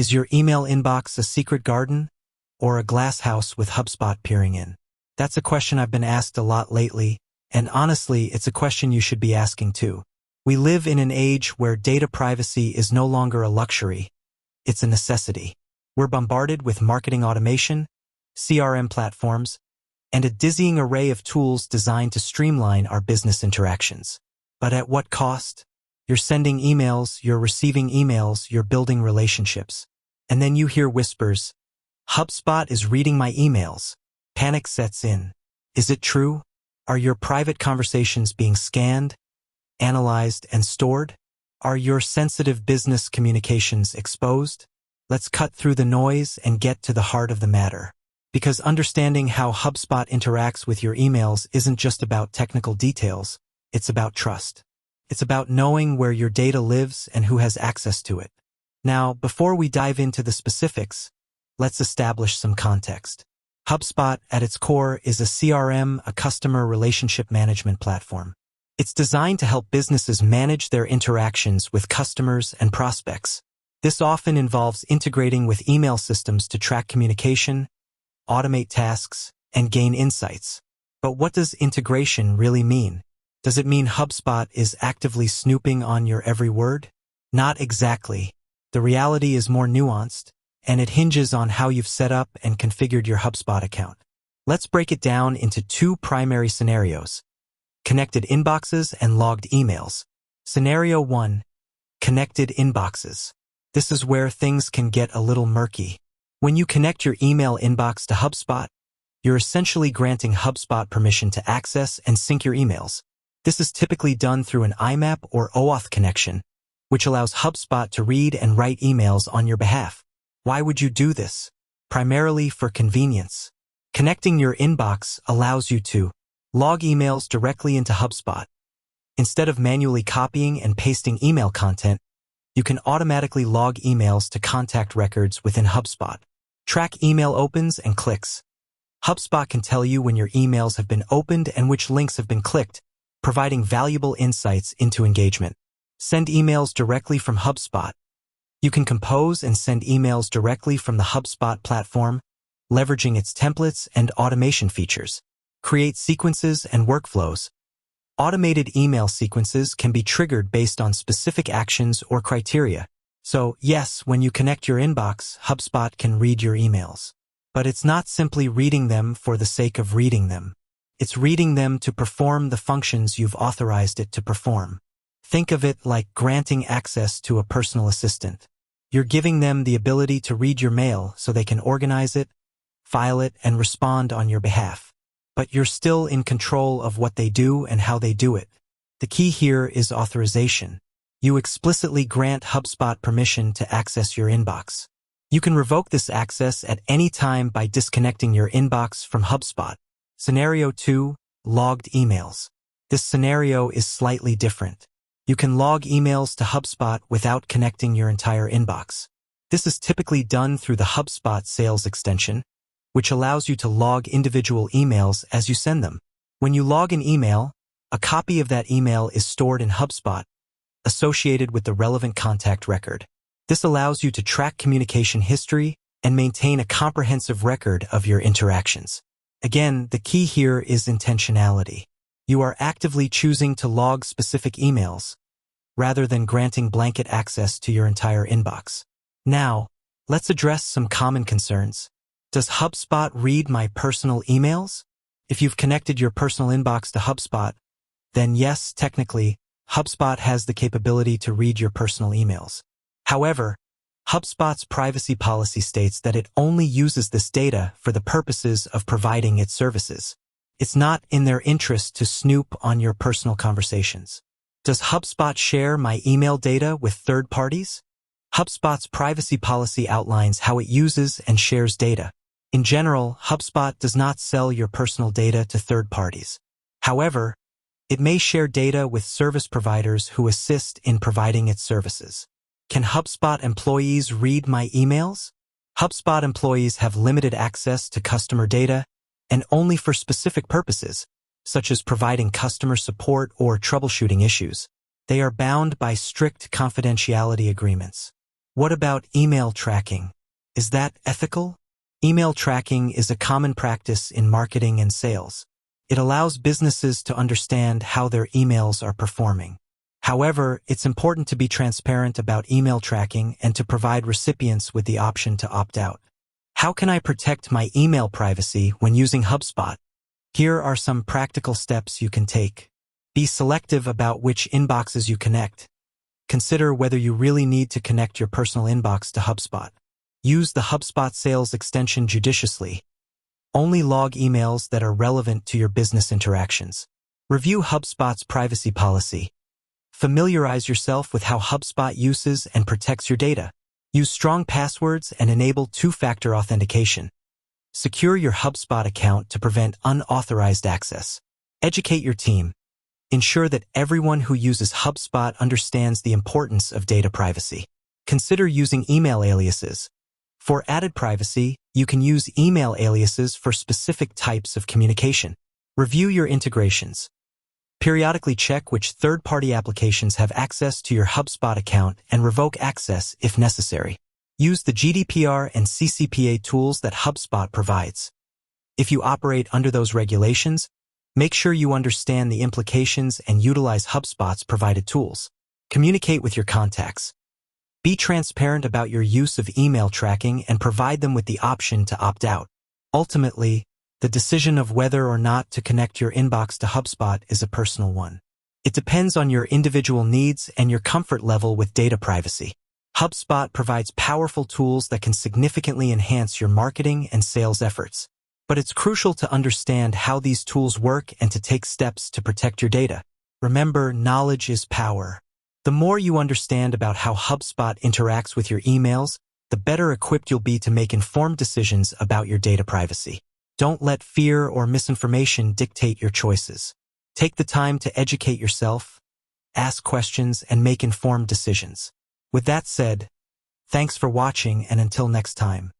Is your email inbox a secret garden or a glass house with HubSpot peering in? That's a question I've been asked a lot lately, and honestly, it's a question you should be asking too. We live in an age where data privacy is no longer a luxury, it's a necessity. We're bombarded with marketing automation, CRM platforms, and a dizzying array of tools designed to streamline our business interactions. But at what cost? You're sending emails, you're receiving emails, you're building relationships. And then you hear whispers, HubSpot is reading my emails. Panic sets in. Is it true? Are your private conversations being scanned, analyzed, and stored? Are your sensitive business communications exposed? Let's cut through the noise and get to the heart of the matter. Because understanding how HubSpot interacts with your emails isn't just about technical details, it's about trust. It's about knowing where your data lives and who has access to it. Now, before we dive into the specifics, let's establish some context. HubSpot, at its core, is a CRM, a customer relationship management platform. It's designed to help businesses manage their interactions with customers and prospects. This often involves integrating with email systems to track communication, automate tasks, and gain insights. But what does integration really mean? Does it mean HubSpot is actively snooping on your every word? Not exactly. The reality is more nuanced, and it hinges on how you've set up and configured your HubSpot account. Let's break it down into two primary scenarios: connected inboxes and logged emails. Scenario 1. Connected inboxes. This is where things can get a little murky. When you connect your email inbox to HubSpot, you're essentially granting HubSpot permission to access and sync your emails. This is typically done through an IMAP or OAuth connection, which allows HubSpot to read and write emails on your behalf. Why would you do this? Primarily for convenience. Connecting your inbox allows you to log emails directly into HubSpot. Instead of manually copying and pasting email content, you can automatically log emails to contact records within HubSpot. Track email opens and clicks. HubSpot can tell you when your emails have been opened and which links have been clicked, providing valuable insights into engagement. Send emails directly from HubSpot. You can compose and send emails directly from the HubSpot platform, leveraging its templates and automation features. Create sequences and workflows. Automated email sequences can be triggered based on specific actions or criteria. So, yes, when you connect your inbox, HubSpot can read your emails. But it's not simply reading them for the sake of reading them. It's reading them to perform the functions you've authorized it to perform. Think of it like granting access to a personal assistant. You're giving them the ability to read your mail so they can organize it, file it, and respond on your behalf. But you're still in control of what they do and how they do it. The key here is authorization. You explicitly grant HubSpot permission to access your inbox. You can revoke this access at any time by disconnecting your inbox from HubSpot. Scenario 2. Logged emails. This scenario is slightly different. You can log emails to HubSpot without connecting your entire inbox. This is typically done through the HubSpot sales extension, which allows you to log individual emails as you send them. When you log an email, a copy of that email is stored in HubSpot, associated with the relevant contact record. This allows you to track communication history and maintain a comprehensive record of your interactions. Again, the key here is intentionality. You are actively choosing to log specific emails, rather than granting blanket access to your entire inbox. Now, let's address some common concerns. Does HubSpot read my personal emails? If you've connected your personal inbox to HubSpot, then yes, technically, HubSpot has the capability to read your personal emails. However, HubSpot's privacy policy states that it only uses this data for the purposes of providing its services. It's not in their interest to snoop on your personal conversations. Does HubSpot share my email data with third parties? HubSpot's privacy policy outlines how it uses and shares data. In general, HubSpot does not sell your personal data to third parties. However, it may share data with service providers who assist in providing its services. Can HubSpot employees read my emails? HubSpot employees have limited access to customer data, and only for specific purposes, such as providing customer support or troubleshooting issues. They are bound by strict confidentiality agreements. What about email tracking? Is that ethical? Email tracking is a common practice in marketing and sales. It allows businesses to understand how their emails are performing. However, it's important to be transparent about email tracking and to provide recipients with the option to opt out. How can I protect my email privacy when using HubSpot? Here are some practical steps you can take. Be selective about which inboxes you connect. Consider whether you really need to connect your personal inbox to HubSpot. Use the HubSpot sales extension judiciously. Only log emails that are relevant to your business interactions. Review HubSpot's privacy policy. Familiarize yourself with how HubSpot uses and protects your data. Use strong passwords and enable two-factor authentication. Secure your HubSpot account to prevent unauthorized access. Educate your team. Ensure that everyone who uses HubSpot understands the importance of data privacy. Consider using email aliases. For added privacy, you can use email aliases for specific types of communication. Review your integrations. Periodically check which third-party applications have access to your HubSpot account and revoke access if necessary. Use the GDPR and CCPA tools that HubSpot provides. If you operate under those regulations, make sure you understand the implications and utilize HubSpot's provided tools. Communicate with your contacts. Be transparent about your use of email tracking and provide them with the option to opt out. Ultimately, the decision of whether or not to connect your inbox to HubSpot is a personal one. It depends on your individual needs and your comfort level with data privacy. HubSpot provides powerful tools that can significantly enhance your marketing and sales efforts. But it's crucial to understand how these tools work and to take steps to protect your data. Remember, knowledge is power. The more you understand about how HubSpot interacts with your emails, the better equipped you'll be to make informed decisions about your data privacy. Don't let fear or misinformation dictate your choices. Take the time to educate yourself, ask questions, and make informed decisions. With that said, thanks for watching, and until next time.